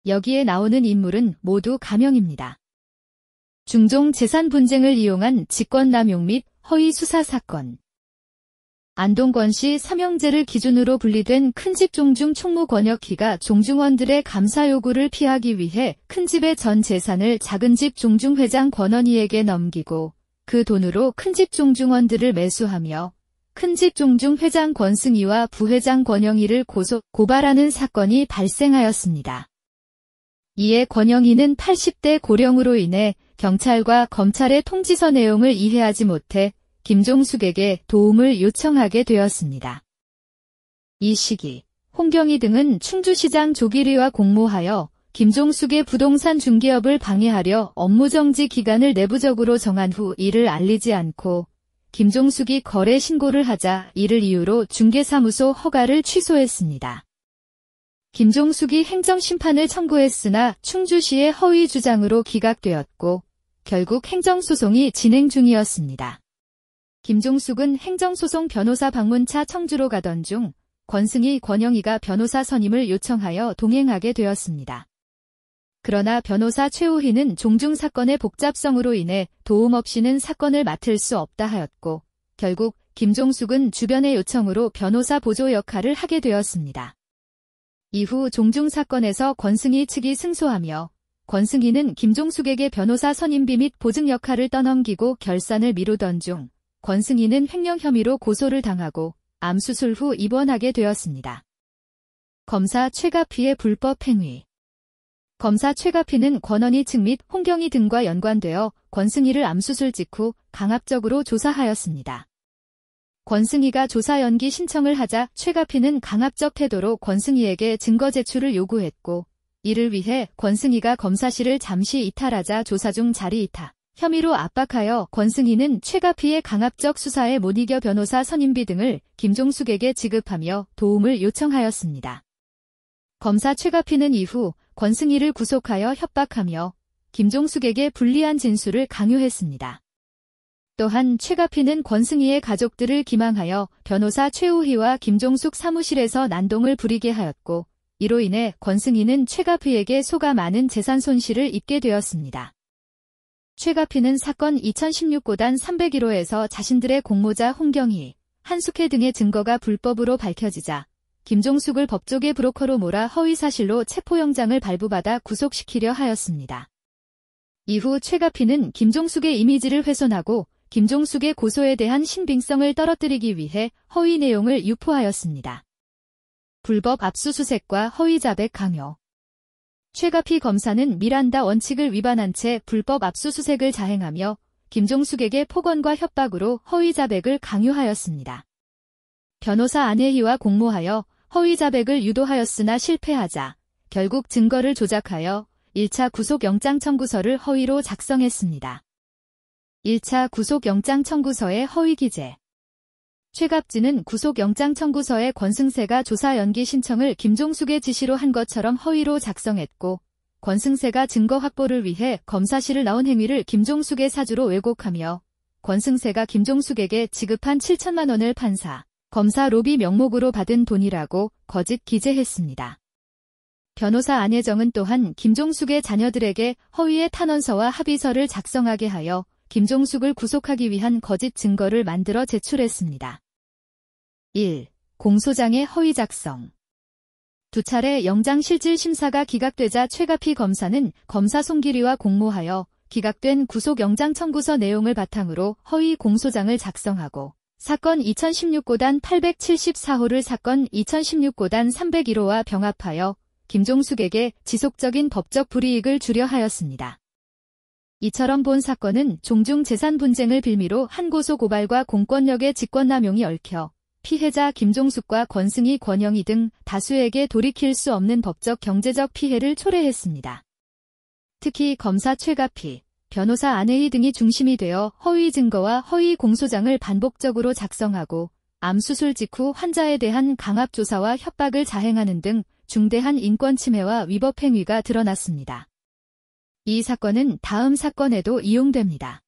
여기에 나오는 인물은 모두 가명입니다. 중종 재산 분쟁을 이용한 직권남용 및 허위 수사 사건. 안동권 시 삼형제를 기준으로 분리된 큰집 종중 총무 권혁희가 종중원들의 감사 요구를 피하기 위해 큰집의 전 재산을 작은집 종중회장 권원희에게 넘기고 그 돈으로 큰집 종중원들을 매수하며 큰집 종중회장 권승희와 부회장 권영희를 고발하는 사건이 발생하였습니다. 이에 권영희는 80대 고령으로 인해 경찰과 검찰의 통지서 내용을 이해하지 못해 김종숙에게 도움을 요청하게 되었습니다. 이 시기 홍경희 등은 충주시장 조기리와 공모하여 김종숙의 부동산 중개업을 방해하려 업무정지 기간을 내부적으로 정한 후 이를 알리지 않고 김종숙이 거래 신고를 하자 이를 이유로 중개사무소 허가를 취소했습니다. 김종숙이 행정심판을 청구했으나 충주시의 허위 주장으로 기각되었고 결국 행정소송이 진행 중이었습니다. 김종숙은 행정소송 변호사 방문차 청주로 가던 중 권승희, 권영희가 변호사 선임을 요청하여 동행하게 되었습니다. 그러나 변호사 최우희는 종중 사건의 복잡성으로 인해 도움 없이는 사건을 맡을 수 없다 하였고 결국 김종숙은 주변의 요청으로 변호사 보조 역할을 하게 되었습니다. 이후 종중 사건에서 권승희 측이 승소하며 권승희는 김종숙에게 변호사 선임비 및 보증 역할을 떠넘기고 결산을 미루던 중 권승희는 횡령 혐의로 고소를 당하고 암수술 후 입원하게 되었습니다. 검사 최가피의 불법 행위. 검사 최가피는 권원희 측 및 홍경희 등과 연관되어 권승희를 암수술 직후 강압적으로 조사하였습니다. 권승희가 조사 연기 신청을 하자 최가피는 강압적 태도로 권승희에게 증거 제출을 요구했고 이를 위해 권승희가 검사실을 잠시 이탈하자 조사 중 자리 이탈 혐의로 압박하여 권승희는 최가피의 강압적 수사에 못 이겨 변호사 선임비 등을 김종숙에게 지급하며 도움을 요청하였습니다. 검사 최가피는 이후 권승희를 구속하여 협박하며 김종숙에게 불리한 진술을 강요했습니다. 또한 최가피는 권승희의 가족들을 기망하여 변호사 최우희와 김종숙 사무실에서 난동을 부리게 하였고 이로 인해 권승희는 최가피에게 소가 많은 재산 손실을 입게 되었습니다. 최가피는 사건 2016고단 301호에서 자신들의 공모자 홍경희, 한숙혜 등의 증거가 불법으로 밝혀지자 김종숙을 법조계 브로커로 몰아 허위사실로 체포영장을 발부받아 구속시키려 하였습니다. 이후 최가피는 김종숙의 이미지를 훼손하고 김종숙의 고소에 대한 신빙성을 떨어뜨리기 위해 허위 내용을 유포하였습니다. 불법 압수수색과 허위 자백 강요. 최가피 검사는 미란다 원칙을 위반한 채 불법 압수수색을 자행하며 김종숙에게 폭언과 협박으로 허위 자백을 강요하였습니다. 변호사 안혜희와 공모하여 허위 자백을 유도하였으나 실패하자 결국 증거를 조작하여 1차 구속영장 청구서를 허위로 작성했습니다. 1차 구속영장 청구서의 허위 기재. 최갑진은 구속영장 청구서에 권승세가 조사 연기 신청을 김종숙의 지시로 한 것처럼 허위로 작성했고 권승세가 증거 확보를 위해 검사실을 나온 행위를 김종숙의 사주로 왜곡하며 권승세가 김종숙에게 지급한 7천만 원을 판사, 검사 로비 명목으로 받은 돈이라고 거짓 기재했습니다. 변호사 안혜정은 또한 김종숙의 자녀들에게 허위의 탄원서와 합의서를 작성하게 하여 김종숙을 구속하기 위한 거짓 증거를 만들어 제출했습니다. 1. 공소장의 허위 작성. 두 차례 영장실질 심사가 기각되자 최가피 검사는 검사 송기리와 공모하여 기각된 구속영장 청구서 내용을 바탕으로 허위 공소장을 작성하고 사건 2016고단 874호를 사건 2016고단 301호와 병합하여 김종숙에게 지속적인 법적 불이익을 주려 하였습니다. 이처럼 본 사건은 종중 재산 분쟁을 빌미로 한 고소 고발과 공권력의 직권남용이 얽혀 피해자 김종숙과 권승희, 권영희 등 다수에게 돌이킬 수 없는 법적 경제적 피해를 초래했습니다. 특히 검사 최가피, 변호사 안혜희 등이 중심이 되어 허위 증거와 허위 공소장을 반복적으로 작성하고 암수술 직후 환자에 대한 강압조사와 협박을 자행하는 등 중대한 인권 침해와 위법 행위가 드러났습니다. 이 사건은 다음 사건에도 이용됩니다.